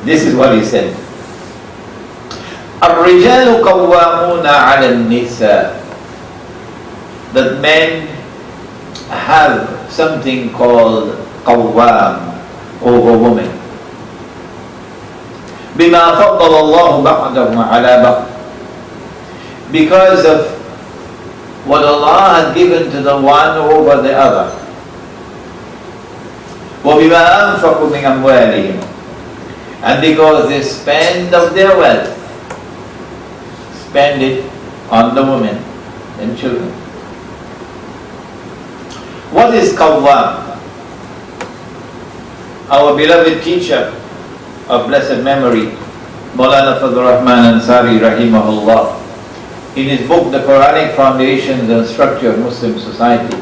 This is what he said. الرجال قوامون على النساء. That men have something called قوام, over women. بما فضل الله بعضهم على بعض. Because of what Allah has given to the one over the other. وبما أنفقوا من أموالهم. And because they spend of their wealth, spend it on the women and children. What is qawwam? Our beloved teacher of blessed memory, Maulana Fadl Rahman Ansari rahimahullah, in his book The Quranic Foundations and Structure of Muslim Society,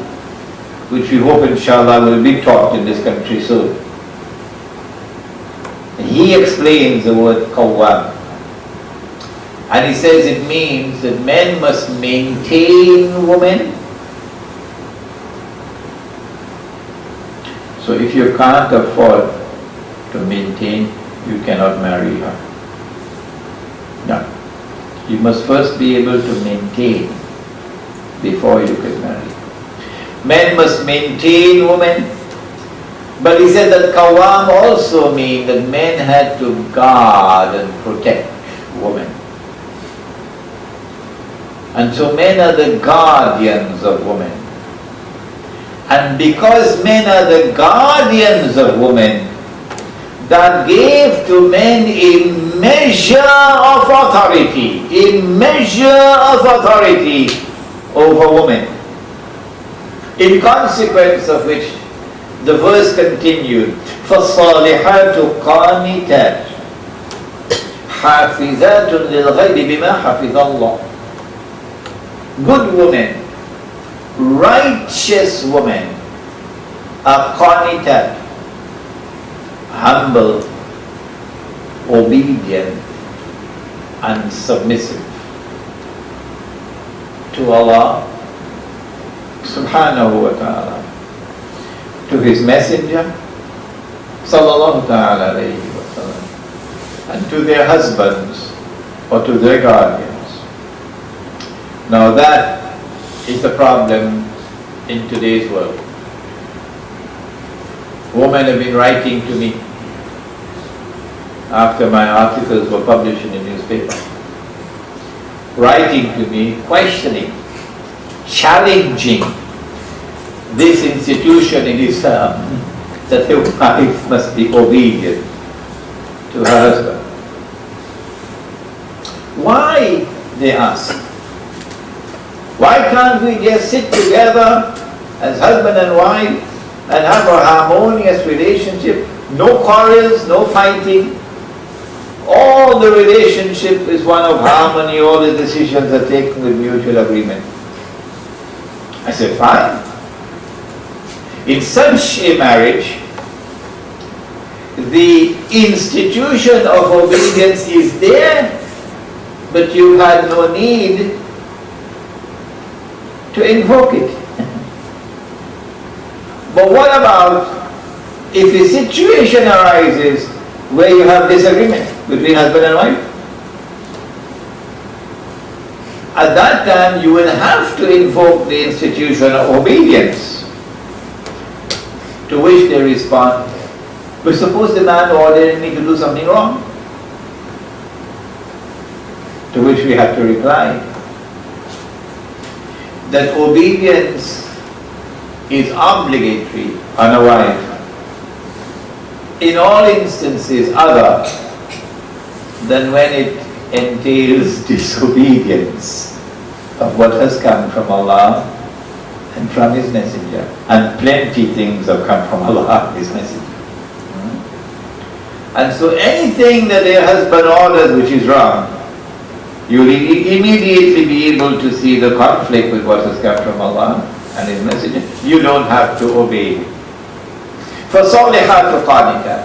which we hope inshallah will be taught in this country soon, he explains the word qawwam. And he says it means that men must maintain women. So if you can't afford to maintain, you cannot marry her. No. You must first be able to maintain before you can marry. Men must maintain women. But he said that qawwam also means that men had to guard and protect women. And so men are the guardians of women. And because men are the guardians of women, that gave to men a measure of authority, over women. In consequence of which, the verse continued, فَالصَّالِحَاتُ قَانِتَاتٌ حَافِظَاتٌ لِلْغَيْبِ بِمَا حَفِظَ اللَّهُ. Good women, righteous women, are qanitat, humble, obedient, and submissive to Allah subhanahu wa ta'ala, to His Messenger sallallahu ta'ala alayhi wa sallam, and to their husbands or to their guardians. Now that is the problem in today's world. Women have been writing to me after my articles were published in the newspaper, writing to me, questioning, challenging this institution in Islam that a wife must be obedient to her husband. Why, they ask, why can't we just sit together as husband and wife and have a harmonious relationship, no quarrels, no fighting? All the relationship is one of harmony, all the decisions are taken with mutual agreement. I said, fine. In such a marriage, the institution of obedience is there, but you had no need to invoke it. But what about if a situation arises where you have disagreement between husband and wife? At that time, you will have to invoke the institution of obedience, to which they respond, but suppose the man ordered me to do something wrong, to which we have to reply that obedience is obligatory on a wife in all instances other than when it entails disobedience of what has come from Allah and from His Messenger. And plenty things have come from Allah and His Messenger. And so anything that a husband orders which is wrong, you will immediately be able to see the conflict with what has come from Allah and His Messenger. You don't have to obey. فَصَالِحَاتُ قَانِتَاتٌ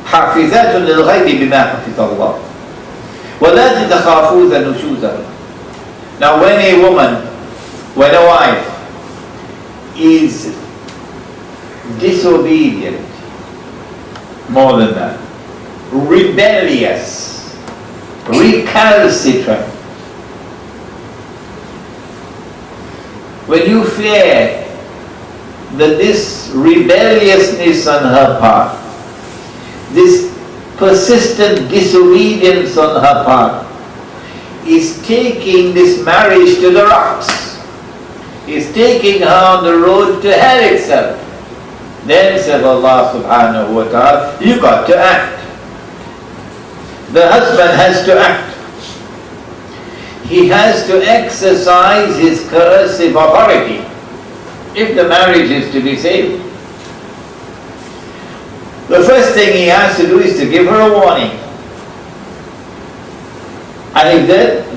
حَافِظَاتٌ لِلْغَيْبِ بِمَا حَفِظَ اللَّهُ وَلَاتِ تَخَافُونَ نُشُوزَهُنَّ. Now when a woman, when a wife is disobedient, more than that, rebellious, recalcitrant, when you fear that this rebelliousness on her part, this persistent disobedience on her part, is taking this marriage to the rocks, is taking her on the road to hell itself, then said Allah subhanahu wa ta'ala, you got to act. The husband has to act. He has to exercise his coercive authority if the marriage is to be saved. The first thing he has to do is to give her a warning. And if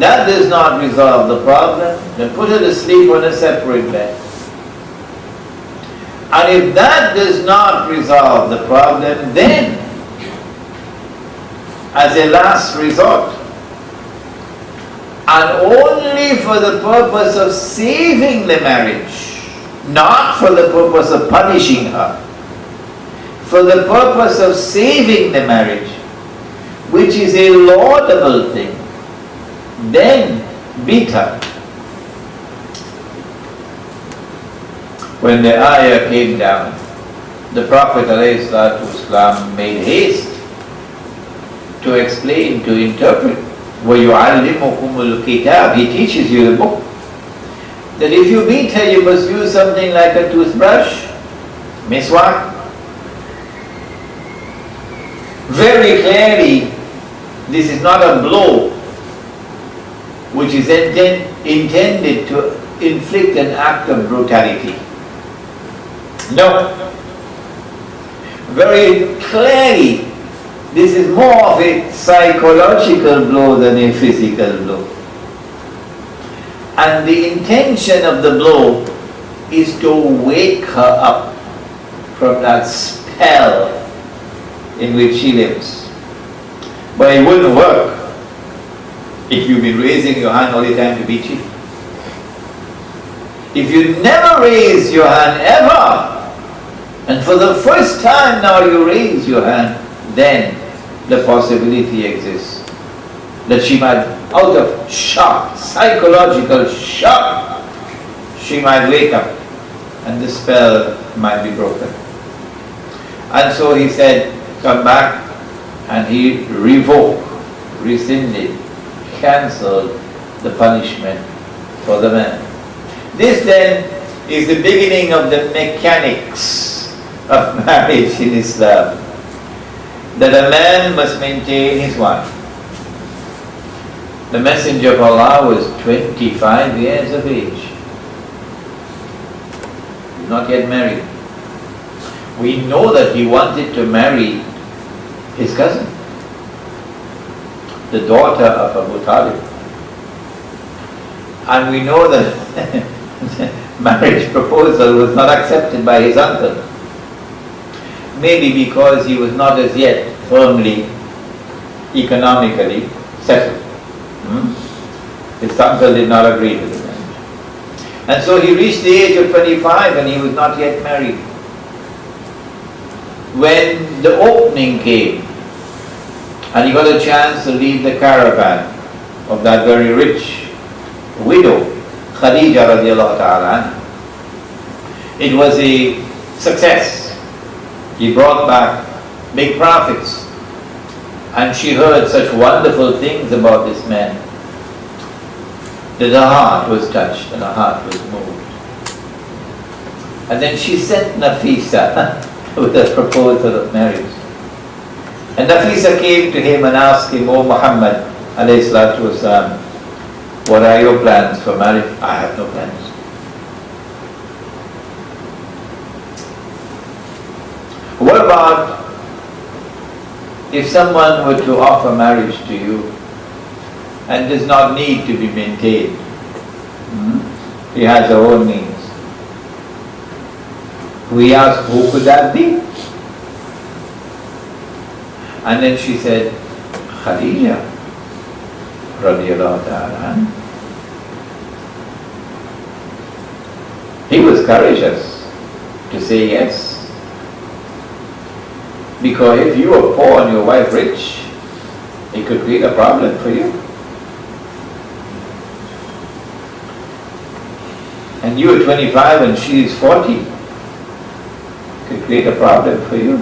that does not resolve the problem, then put her to sleep on a separate bed. And if that does not resolve the problem, then, as a last resort, and only for the purpose of saving the marriage, not for the purpose of punishing her, for the purpose of saving the marriage, which is a laudable thing, then beat her. When the ayah came down, the Prophet ﷺ made haste to explain, to interpret. وَيُعَلِّمُكُمُ الْكِتَابِ, He teaches you the book. That if you beat her, you must use something like a toothbrush, miswak. Very clearly, this is not a blow which is intended to inflict an act of brutality. No. Very clearly, this is more of a psychological blow than a physical blow. And the intention of the blow is to wake her up from that spell in which she lives. But it wouldn't work if you've been raising your hand all the time to beat you. If you never raise your hand ever, and for the first time now you raise your hand, then the possibility exists that she might, out of shock, psychological shock, she might wake up and the spell might be broken. And so he said, come back, and he revoked, rescinded, cancelled the punishment for the man. This then is the beginning of the mechanics of marriage in Islam. That a man must maintain his wife. The Messenger of Allah was 25 years of age, not yet married. We know that he wanted to marry his cousin, the daughter of Abu Talib. And we know that the marriage proposal was not accepted by his uncle. Maybe because he was not as yet firmly, economically settled. His uncle did not agree to the marriage. And so he reached the age of 25 and he was not yet married. When the opening came and he got a chance to lead the caravan of that very rich widow, Khadija radiallahu ta'ala, it was a success. He brought back big profits, and she heard such wonderful things about this man that her heart was touched and her heart was moved. And then she sent Nafisa with a proposal of marriage. And Nafisa came to him and asked him, "O Muhammad alayhi salatu wasalam, what are your plans for marriage?" "I have no plans." What about if someone were to offer marriage to you and does not need to be maintained? He has her own means. We asked, who could that be? And then she said, Khadija radiallahu ta'ala. He was courageous to say yes. Because if you are poor and your wife rich, it could create a problem for you. And you are 25 and she is 40, it could create a problem for you.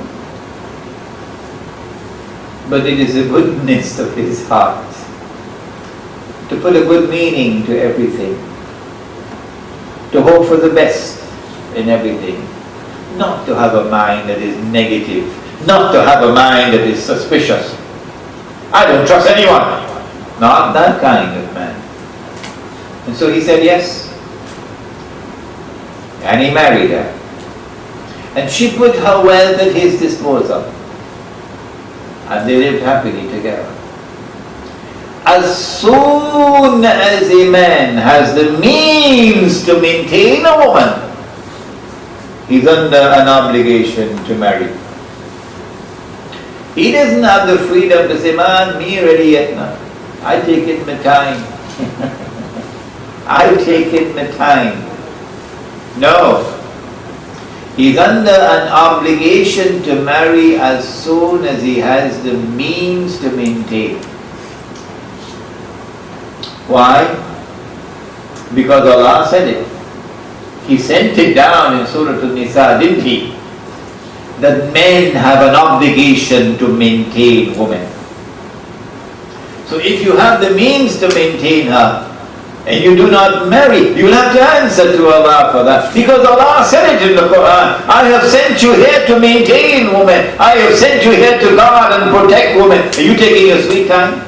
But it is the goodness of his heart to put a good meaning to everything, to hope for the best in everything, not to have a mind that is negative, not to have a mind that is suspicious. I don't trust anyone. Not that kind of man. And so he said yes. And he married her. And she put her wealth at his disposal. And they lived happily together. As soon as a man has the means to maintain a woman, he's under an obligation to marry. He doesn't have the freedom to say, man, me ready yet now. I take it my time. I take it my time. No. He's under an obligation to marry as soon as he has the means to maintain. Why? Because Allah said it. He sent it down in Surah An-Nisa, didn't he? That men have an obligation to maintain women. So if you have the means to maintain her, and you do not marry, you'll have to answer to Allah for that. Because Allah said it in the Quran, I have sent you here to maintain women. I have sent you here to guard and protect women. Are you taking your sweet time?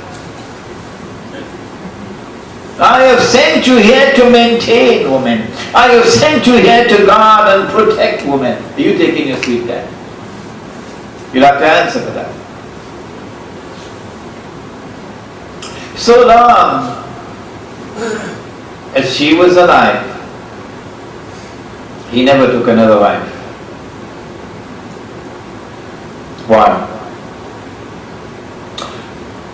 I have sent you here to maintain women. I have sent you here to guard and protect women. Are you taking your sweet time? You'll have to answer for that. So long as she was alive, he never took another wife. Why?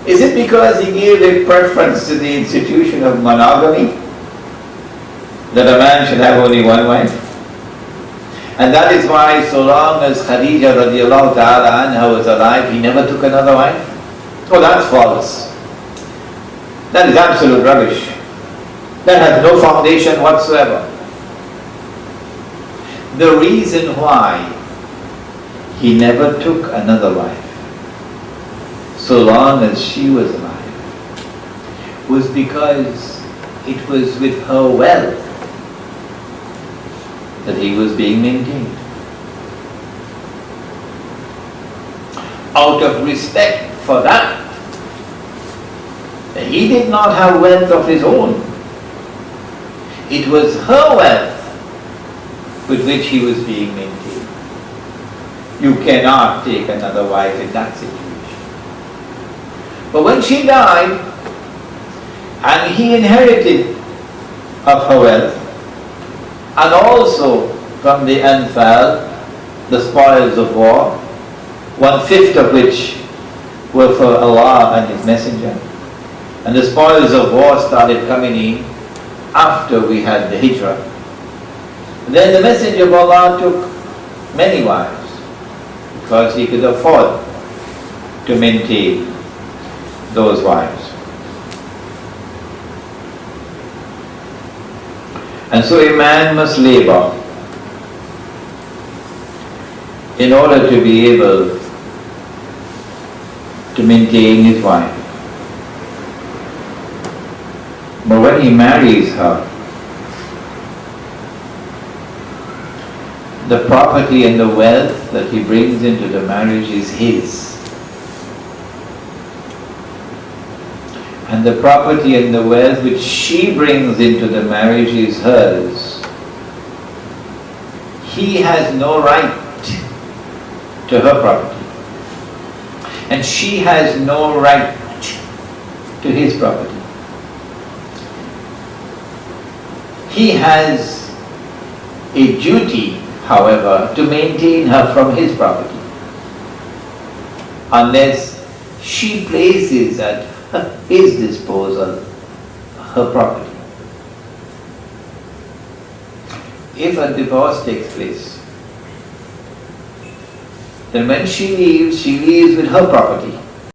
Is it because he gave a preference to the institution of monogamy? That a man should have only one wife? And that is why so long as Khadija radiallahu ta'ala anha was alive, he never took another wife? Oh, that's false. That is absolute rubbish. That has no foundation whatsoever. The reason why he never took another wife, so long as she was alive, was because it was with her wealth that he was being maintained. Out of respect for that, he did not have wealth of his own. It was her wealth with which he was being maintained. You cannot take another wife in that situation. But when she died, and he inherited of her wealth, and also from the Anfal, the spoils of war, 1/5 of which were for Allah and His Messenger. And the spoils of war started coming in after we had the Hijrah. Then the Messenger of Allah took many wives because he could afford to maintain those wives. And so a man must labor in order to be able to maintain his wife. But when he marries her, the property and the wealth that he brings into the marriage is his. And the property and the wealth which she brings into the marriage is hers. He has no right to her property. And she has no right to his property. He has a duty, however, to maintain her from his property, unless she places at his disposal her property. If a divorce takes place, then when she leaves with her property.